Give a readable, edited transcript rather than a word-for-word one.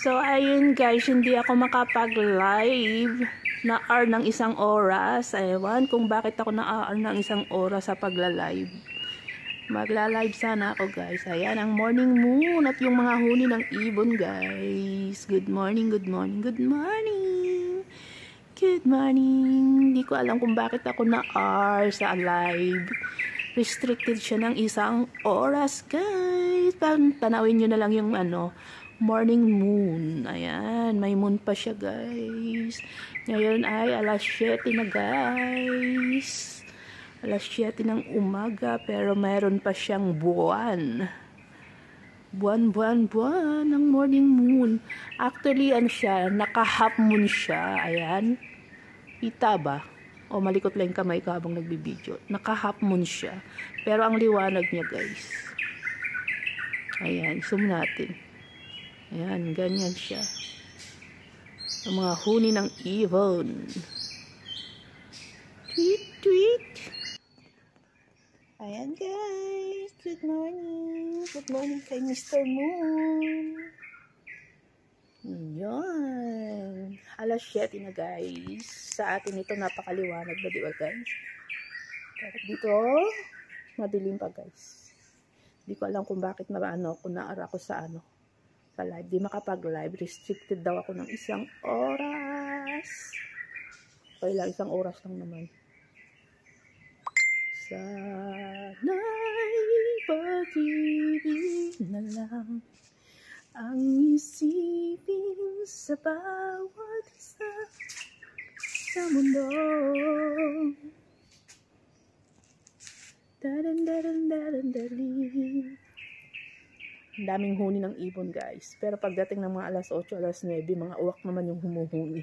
So, ayun guys, hindi ako makapag-live na hour ng 1 oras. Ewan kung bakit ako na-hour ng 1 oras sa pagla-live. Magla-live sana ako guys. Ayan, ang morning moon at yung mga huni ng ibon guys. Good morning, good morning, good morning. Good morning. Hindi ko alam kung bakit ako na-hour sa live. Restricted siya ng 1 oras guys. Tanawin nyo na lang yung morning moon. Ayan, may moon pa siya guys. Ngayon ay alas 7 na guys. Alas 7 ng umaga pero mayroon pa siyang buwan. Buwan ng morning moon. Actually, siya, naka-half moon siya. Ayan. Kita ba? O malikot lang yung kamay ko habang nagbibideo. Naka-half moon siya. Pero ang liwanag niya guys. Ayan, zoom natin. Ayan, ganyan siya. Ang mga huni ng ibon. Tweet, tweet. Ayan guys, good morning. Good morning kay Mr. Moon. Ayan. Alas 7 na guys. Sa atin ito napakaliwanag na, di ba guys? Pero dito, madilim pa guys. Hindi ko alam kung bakit kung naara ko sa sa live. Di makapag-live. Restricted daw ako ng 1 oras. Okay lang, 1 oras lang naman. Sana'y pag-ibig na lang ang isipin sa bawat isa sa mundo. Ang daming huni ng ibon guys. Pero pagdating ng mga alas 8, alas 9, mga uwak naman yung humuhuni.